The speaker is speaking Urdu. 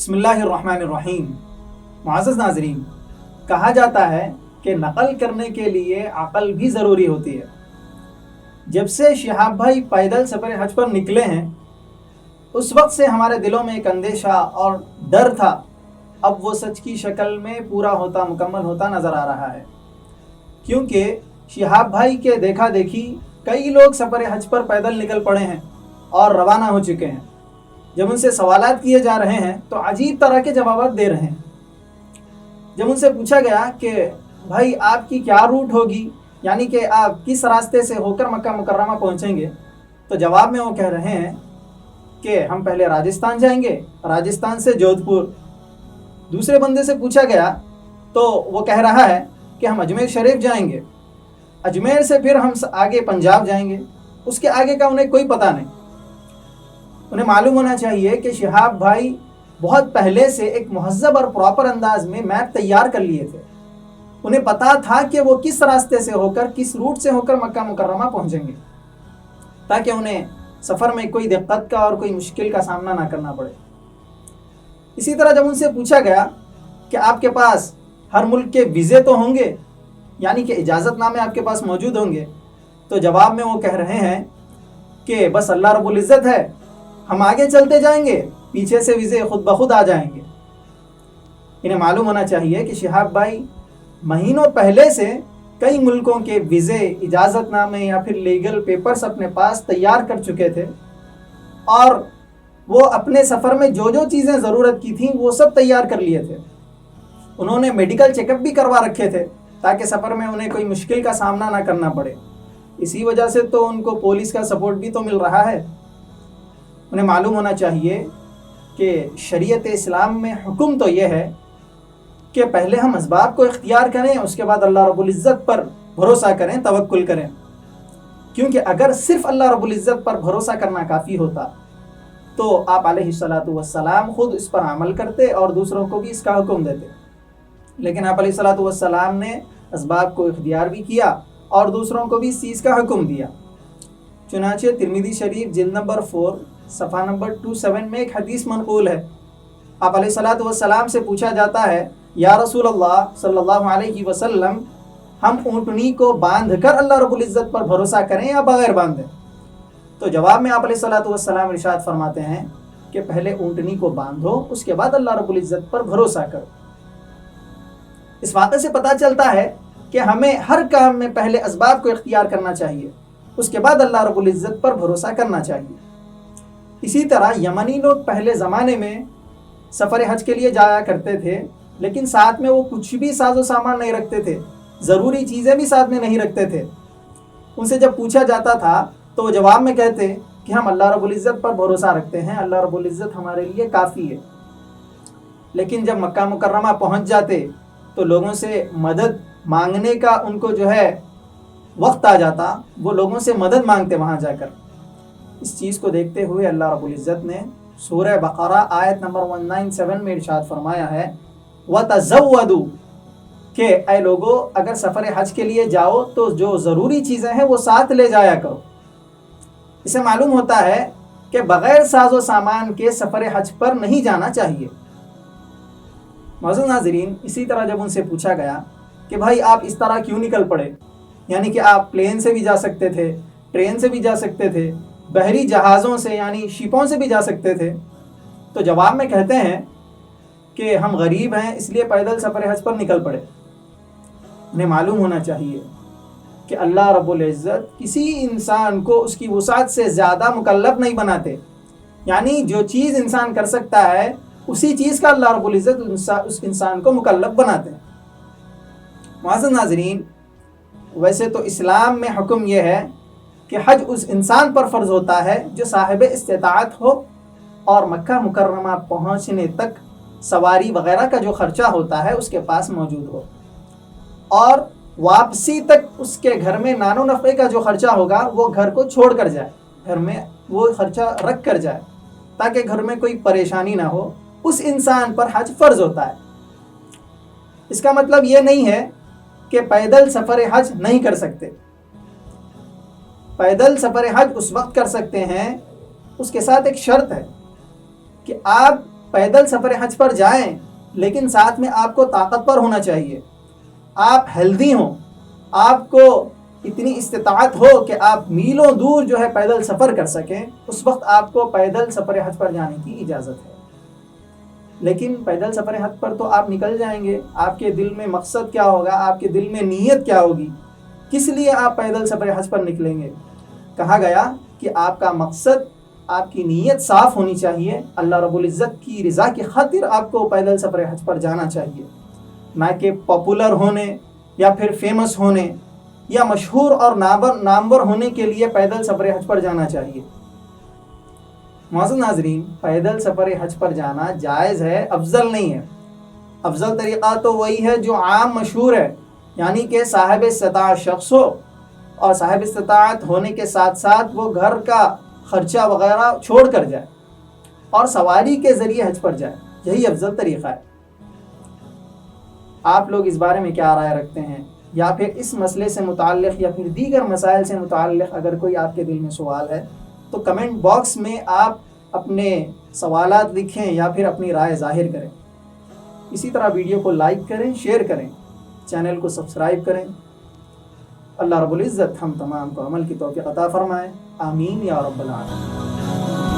بسم اللہ الرحمن الرحیم۔ معزز ناظرین، کہا جاتا ہے کہ نقل کرنے کے لیے عقل بھی ضروری ہوتی ہے۔ جب سے شہاب بھائی پیدل سفر حج پر نکلے ہیں، اس وقت سے ہمارے دلوں میں ایک اندیشہ اور ڈر تھا، اب وہ سچ کی شکل میں پورا ہوتا مکمل ہوتا نظر آ رہا ہے، کیونکہ شہاب بھائی کے دیکھا دیکھی کئی لوگ سفر حج پر پیدل نکل پڑے ہیں اور روانہ ہو چکے ہیں۔ جب ان سے سوالات کیے جا رہے ہیں تو عجیب طرح کے جوابات دے رہے ہیں۔ جب ان سے پوچھا گیا کہ بھائی آپ کی کیا روٹ ہوگی، یعنی کہ آپ کس راستے سے ہو کر مکہ مکرمہ پہنچیں گے، تو جواب میں وہ کہہ رہے ہیں کہ ہم پہلے راجستھان جائیں گے، راجستھان سے جودھ پور۔ دوسرے بندے سے پوچھا گیا تو وہ کہہ رہا ہے کہ ہم اجمیر شریف جائیں گے، اجمیر سے پھر ہم آگے پنجاب جائیں گے، اس کے آگے کا انہیں کوئی پتہ نہیں۔ انہیں معلوم ہونا چاہیے کہ شہاب بھائی بہت پہلے سے ایک مہذب اور پراپر انداز میں میپ تیار کر لیے تھے۔ انہیں پتا تھا کہ وہ کس راستے سے ہو کر، کس روٹ سے ہو کر مکہ مکرمہ پہنچیں گے، تاکہ انہیں سفر میں کوئی دقت کا اور کوئی مشکل کا سامنا نہ کرنا پڑے۔ اسی طرح جب ان سے پوچھا گیا کہ آپ کے پاس ہر ملک کے ویزے تو ہوں گے، یعنی کہ اجازت نامے آپ کے پاس موجود ہوں گے، تو جواب میں وہ کہہ رہے ہیں کہ بس اللہ رب العزت ہے، ہم آگے چلتے جائیں گے، پیچھے سے ویزے خود بخود آ جائیں گے۔ انہیں معلوم ہونا چاہیے کہ شہاب بھائی مہینوں پہلے سے کئی ملکوں کے ویزے، اجازت نامے یا پھر لیگل پیپرز اپنے پاس تیار کر چکے تھے، اور وہ اپنے سفر میں جو جو چیزیں ضرورت کی تھیں وہ سب تیار کر لیے تھے۔ انہوں نے میڈیکل چیک اپ بھی کروا رکھے تھے تاکہ سفر میں انہیں کوئی مشکل کا سامنا نہ کرنا پڑے۔ اسی وجہ سے تو ان کو پولیس کا سپورٹ بھی تو مل رہا ہے۔ انہیں معلوم ہونا چاہیے کہ شریعت اسلام میں حکم تو یہ ہے کہ پہلے ہم اسباب کو اختیار کریں، اس کے بعد اللہ رب العزت پر بھروسہ کریں، توکل کریں، کیونکہ اگر صرف اللہ رب العزت پر بھروسہ کرنا کافی ہوتا تو آپ علیہ الصلاۃ والسلام خود اس پر عمل کرتے اور دوسروں کو بھی اس کا حکم دیتے، لیکن آپ علیہ الصلاۃ والسلام نے اسباب کو اختیار بھی کیا اور دوسروں کو بھی اس چیز کا حکم دیا۔ چنانچہ ترمذی شریف جلد نمبر 4 صفحہ نمبر 27 میں ایک حدیث منقول ہے۔ آپ علیہ الصلاۃ والسلام سے پوچھا جاتا ہے، یا رسول اللہ صلی اللہ علیہ وسلم، ہم اونٹنی کو باندھ کر اللہ رب العزت پر بھروسہ کریں یا بغیر باندھے؟ تو جواب میں آپ علیہ الصلاۃ والسلام ارشاد فرماتے ہیں کہ پہلے اونٹنی کو باندھو، اس کے بعد اللہ رب العزت پر بھروسہ کرو۔ اس واقعے سے پتہ چلتا ہے کہ ہمیں ہر کام میں پہلے اسباب کو اختیار کرنا چاہیے، اس کے بعد اللہ رب العزت پر بھروسہ کرنا چاہیے۔ اسی طرح یمنی لوگ پہلے زمانے میں سفر حج کے لیے جایا کرتے تھے، لیکن ساتھ میں وہ کچھ بھی ساز و سامان نہیں رکھتے تھے، ضروری چیزیں بھی ساتھ میں نہیں رکھتے تھے۔ ان سے جب پوچھا جاتا تھا تو وہ جواب میں کہتے کہ ہم اللہ رب العزت پر بھروسہ رکھتے ہیں، اللہ رب العزت ہمارے لیے کافی ہے۔ لیکن جب مکہ مکرمہ پہنچ جاتے تو لوگوں سے مدد مانگنے کا ان کو وقت آ جاتا، وہ لوگوں سے مدد مانگتے وہاں جا کر۔ اس چیز کو دیکھتے ہوئے اللہ رب العزت نے سورہ بقرہ آیت نمبر 197 میں ارشاد فرمایا ہے، وَتَزَوَّدُوا، کہ اے لوگو اگر سفر حج کے لیے جاؤ تو جو ضروری چیزیں ہیں وہ ساتھ لے جایا کرو۔ اسے معلوم ہوتا ہے کہ بغیر ساز و سامان کے سفر حج پر نہیں جانا چاہیے۔ معزز ناظرین، اسی طرح جب ان سے پوچھا گیا کہ بھائی آپ اس طرح کیوں نکل پڑے، یعنی کہ آپ پلین سے بھی جا سکتے تھے، ٹرین سے بھی جا سکتے تھے، بحری جہازوں سے یعنی شپوں سے بھی جا سکتے تھے، تو جواب میں کہتے ہیں کہ ہم غریب ہیں اس لیے پیدل سفر حج پر نکل پڑے۔ انہیں معلوم ہونا چاہیے کہ اللہ رب العزت کسی انسان کو اس کی وسعت سے زیادہ مکلف نہیں بناتے، یعنی جو چیز انسان کر سکتا ہے اسی چیز کا اللہ رب العزت اس انسان کو مکلف بناتے ہیں۔ معزز ناظرین، ویسے تو اسلام میں حکم یہ ہے کہ حج اس انسان پر فرض ہوتا ہے جو صاحب استطاعت ہو اور مکہ مکرمہ پہنچنے تک سواری وغیرہ کا جو خرچہ ہوتا ہے اس کے پاس موجود ہو، اور واپسی تک اس کے گھر میں نان و نفع کا جو خرچہ ہوگا وہ گھر کو چھوڑ کر جائے، گھر میں وہ خرچہ رکھ کر جائے تاکہ گھر میں کوئی پریشانی نہ ہو۔ اس انسان پر حج فرض ہوتا ہے۔ اس کا مطلب یہ نہیں ہے کہ پیدل سفر حج نہیں کر سکتے۔ پیدل سفر حج اس وقت کر سکتے ہیں، اس کے ساتھ ایک شرط ہے کہ آپ پیدل سفر حج پر جائیں، لیکن ساتھ میں آپ کو طاقتور ہونا چاہیے، آپ ہیلدی ہوں، آپ کو اتنی استطاعت ہو کہ آپ میلوں دور جو ہے پیدل سفر کر سکیں، اس وقت آپ کو پیدل سفر حج پر جانے کی اجازت ہے۔ لیکن پیدل سفر حج پر تو آپ نکل جائیں گے، آپ کے دل میں مقصد کیا ہوگا، آپ کے دل میں نیت کیا ہوگی، کس لیے آپ پیدل سفر حج پر نکلیں گے؟ کہا گیا کہ آپ کا مقصد، آپ کی نیت صاف ہونی چاہیے، اللہ رب العزت کی رضا کی خاطر آپ کو پیدل سفر حج پر جانا چاہیے، نہ کہ پاپولر ہونے یا پھر فیمس ہونے یا مشہور اور نامور ہونے کے لیے پیدل سفر حج پر جانا چاہیے۔ معزز ناظرین، پیدل سفر حج پر جانا جائز ہے، افضل نہیں ہے۔ افضل طریقہ تو وہی ہے جو عام مشہور ہے، یعنی کہ صاحب استطاعت شخص ہو، اور صاحب استطاعت ہونے کے ساتھ ساتھ وہ گھر کا خرچہ وغیرہ چھوڑ کر جائے اور سواری کے ذریعے حج پر جائے، یہی افضل طریقہ ہے۔ آپ لوگ اس بارے میں کیا رائے رکھتے ہیں؟ یا پھر اس مسئلے سے متعلق یا پھر دیگر مسائل سے متعلق اگر کوئی آپ کے دل میں سوال ہے تو کمنٹ باکس میں آپ اپنے سوالات لکھیں یا پھر اپنی رائے ظاہر کریں۔ اسی طرح ویڈیو کو لائک کریں، شیئر کریں، چینل کو سبسکرائب کریں۔ اللہ رب العزت ہم تمام کو عمل کی توفیق عطا فرمائے، آمین یا رب العالمین۔